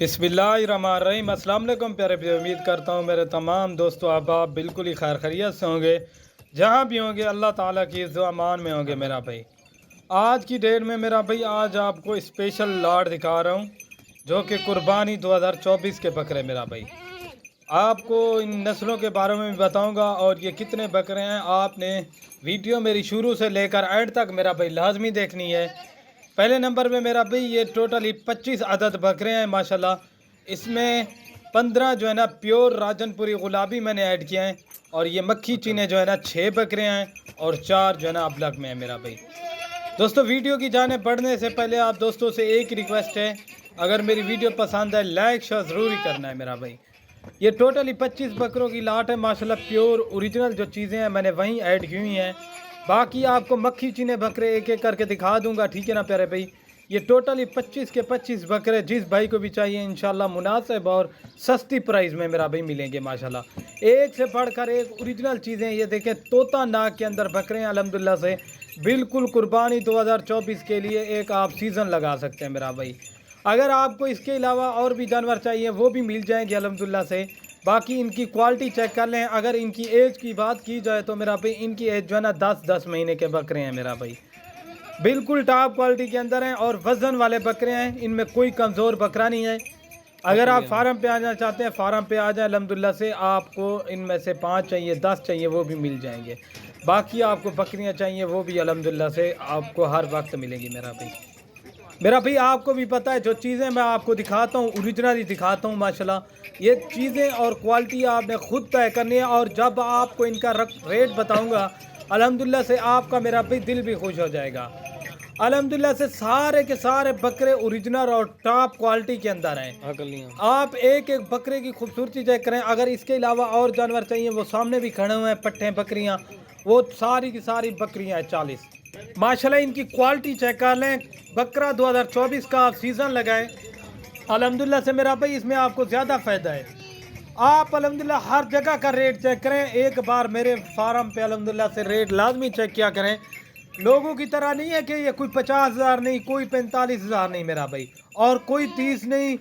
बिस्मिल्लाहिर्रहमानिर्रहीम। अस्सलाम वालेकुम प्यारे प्यारे, उम्मीद करता हूँ मेरे तमाम दोस्तों आप बिल्कुल ही खैर खैरियत से होंगे। जहाँ भी होंगे अल्लाह ताला की इज़्ज़त अमान में होंगे। मेरा भाई आज की डेट में मेरा भाई आज आपको स्पेशल लाट दिखा रहा हूँ जो कि कुर्बानी 2024 के बकरे। मेरा भाई आपको इन नस्लों के बारे में भी बताऊँगा और ये कितने बकरे हैं। आपने वीडियो मेरी शुरू से लेकर एंड तक मेरा भाई लाजमी देखनी है। पहले नंबर पे मेरा भाई ये टोटली 25 अदद बकरे हैं माशाल्लाह। इसमें 15 जो है ना प्योर राजनपुरी गुलाबी मैंने ऐड किया है और ये मक्खी चीने जो है ना 6 बकरे हैं और 4 जो है ना अबलग में है। मेरा भाई दोस्तों वीडियो की जाने बढ़ने से पहले आप दोस्तों से एक रिक्वेस्ट है, अगर मेरी वीडियो पसंद है लाइक शेयर ज़रूर ही करना है। मेरा भाई ये टोटली 25 बकरों की लाट है माशाल्लाह। प्योर ओरिजिनल जो चीज़ें हैं मैंने वहीं ऐड की हुई हैं। बाकी आपको मक्खी चीने बकरे एक एक करके दिखा दूंगा, ठीक है ना प्यारे भाई। ये टोटली 25 के 25 बकरे जिस भाई को भी चाहिए इंशाल्लाह मुनासिब और सस्ती प्राइस में मेरा भाई मिलेंगे माशाल्लाह। एक से बढ़कर एक ओरिजिनल चीज़ें ये देखें, तोता नाग के अंदर बकरे हैं अल्हम्दुलिल्लाह से। बिल्कुल कुर्बानी 2024 के लिए एक आप सीज़न लगा सकते हैं मेरा भाई। अगर आपको इसके अलावा और भी जानवर चाहिए वो भी मिल जाएंगे अल्हम्दुलिल्लाह से। बाकी इनकी क्वालिटी चेक कर लें। अगर इनकी एज की बात की जाए तो मेरा भाई इनकी एज जो है ना 10-10 महीने के बकरे हैं मेरा भाई। बिल्कुल टॉप क्वालिटी के अंदर हैं और वज़न वाले बकरे हैं। इनमें कोई कमज़ोर बकरा नहीं है। अगर आप फार्म पे आना चाहते हैं फार्म पे आ जाए अल्हम्दुलिल्लाह से। आपको इनमें से 5 चाहिए 10 चाहिए वो भी मिल जाएंगे। बाकी आपको बकरियां चाहिए वो भी अल्हम्दुलिल्लाह से आपको हर वक्त मिलेंगी मेरा भाई। मेरा भाई आपको भी पता है जो चीज़ें मैं आपको दिखाता हूँ ओरिजिनल ही दिखाता हूँ माशाल्लाह। ये चीज़ें और क्वालिटी आपने खुद तय करनी है और जब आपको इनका रेट बताऊँगा अल्हम्दुलिल्लाह से आपका मेरा भाई दिल भी खुश हो जाएगा। अल्हम्दुलिल्लाह से सारे के सारे बकरे ओरिजिनल और टॉप क्वालिटी के अंदर हैं। आप एक एक बकरे की खूबसूरती चेक करें। अगर इसके अलावा और जानवर चाहिए वो सामने भी खड़े हुए हैं, पट्टे बकरियाँ, वो सारी की सारी बकरियाँ हैं 40 माशाल्लाह। इनकी क्वालिटी चेक कर लें। बकरा 2024 का आप सीज़न लगाएं अल्हम्दुलिल्लाह से मेरा भाई, इसमें आपको ज़्यादा फ़ायदा है। आप अल्हम्दुलिल्लाह हर जगह का रेट चेक करें। एक बार मेरे फार्म पे अल्हम्दुलिल्लाह से रेट लाजमी चेक किया करें। लोगों की तरह नहीं है कि ये कोई 50,000 नहीं, कोई 45,000 नहीं मेरा भाई, और कोई 30 नहीं।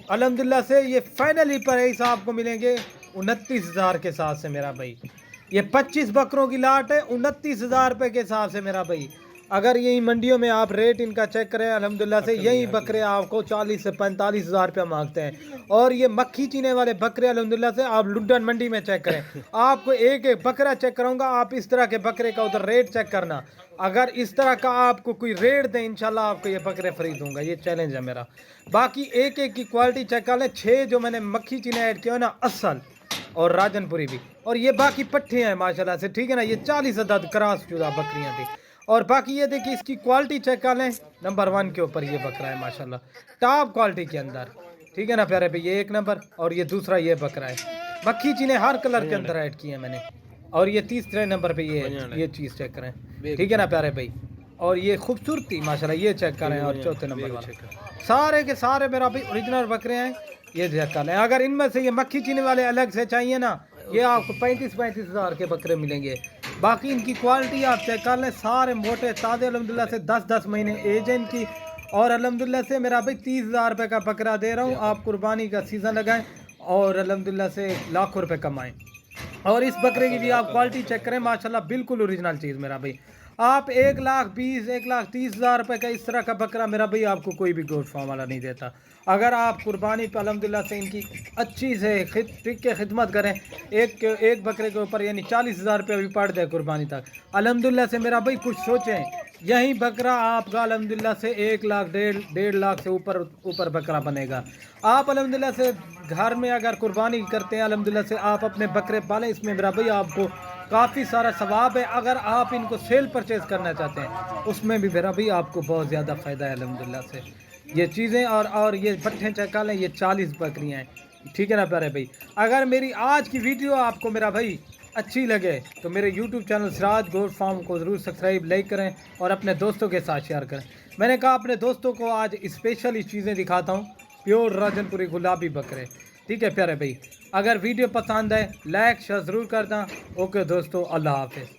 अल्हम्दुलिल्लाह से ये फाइनली प्राइस आपको मिलेंगे 29,000 के साथ से मेरा भाई। ये 25 बकरों की लाट है 29,000 रुपये के हिसाब से मेरा भाई। अगर यही मंडियों में आप रेट इनका चेक करें अल्हम्दुलिल्लाह से यही बकरे आपको 40 से 45,000 रुपया मांगते हैं। और ये मक्खी चीने वाले बकरे अल्हम्दुलिल्लाह से आप लुड्डन मंडी में चेक करें। आपको एक एक बकरा चेक कराऊंगा, आप इस तरह के बकरे का उधर रेट चेक करना। अगर इस तरह का आपको कोई रेट दें इंशाल्लाह आपको ये बकरे फ्री दूंगा, ये चैलेंज है मेरा। बाकी एक एक की क्वालिटी चेक कर लें। 6 जो मैंने मक्खी चीने ऐड किया ना असल और राजनपुरी भी, और ये बाकी पट्टे हैं माशाल्लाह से, ठीक है ना। ये 40 अदद क्रॉस शुदा बकरियां थी। और बाकी ये देखिए इसकी क्वालिटी चेक कर लें। नंबर 1 के ऊपर ये बकरा है माशाल्लाह, टॉप क्वालिटी के अंदर, ठीक है ना प्यारे भाई। ये 1 नंबर और ये दूसरा ये बकरा है। मक्खी चीने हर कलर के अंदर ऐड किए हैं मैंने। और ये तीसरे नंबर पे ये चीज़ चेक करें, ठीक है ना प्यारे भाई। और ये खूबसूरती माशाल्लाह ये चेक करें। और चौथे नंबर वाला सारे के सारे मेरा भाई ओरिजिनल बकरे हैं, ये चेक कर लें। अगर इनमें से ये मक्खी चीनी वाले अलग से चाहिए ना, ये आपको 35,000 के बकरे मिलेंगे। बाकी इनकी क्वालिटी आप चेक कर लें। सारे मोटे ताज़े अल्हम्दुलिल्लाह से 10-10 महीने एज है इनकी। और अल्हम्दुलिल्लाह से मेरा भाई 30,000 रुपये का बकरा दे रहा हूँ। आप कुर्बानी का सीज़न लगाएं और अल्हम्दुलिल्लाह से लाखों रुपये कमाएं। और इस बकरे की भी आप क्वालिटी चेक करें माशाल्लाह, बिल्कुल ओरिजिनल चीज़ मेरा भाई। आप 1,20,000 1,30,000 रुपये का इस तरह का बकरा मेरा भाई आपको कोई भी गोश्त फार्म वाला नहीं देता। अगर आप कुर्बानी पर अल्हम्दुलिल्लाह से इनकी अच्छी से ठीक के खिदमत करें, एक बकरे के ऊपर यानी 40,000 रुपये भी पड़ जाए कुर्बानी तक अल्हम्दुलिल्लाह से मेरा भाई, कुछ सोचें। यही बकरा आपका अल्हम्दुलिल्लाह से 1 लाख 1.5 लाख से ऊपर बकरा बनेगा। आप अल्हम्दुलिल्लाह से घर में अगर कुर्बानी करते हैं अल्हम्दुलिल्लाह से आप अपने बकरे पालें, इसमें मेरा भाई आपको काफ़ी सारा सवाब है। अगर आप इनको सेल परचेज करना चाहते हैं उसमें भी मेरा भाई आपको बहुत ज़्यादा फ़ायदा है अल्हम्दुलिल्लाह से। ये चीज़ें और ये पट्टे चेक कर लें। ये 40 बकरियाँ हैं, ठीक है ना प्यारे भाई। अगर मेरी आज की वीडियो आपको मेरा भाई अच्छी लगे तो मेरे YouTube channel Siraj goat farm को ज़रूर सब्सक्राइब लाइक करें और अपने दोस्तों के साथ शेयर करें। मैंने कहा अपने दोस्तों को आज स्पेशली चीज़ें दिखाता हूँ, प्योर राजनपुरी गुलाबी बकरे, ठीक है प्यारे भाई। अगर वीडियो पसंद है लाइक शेयर ज़रूर करना। ओके दोस्तों, अल्लाह हाफिज़।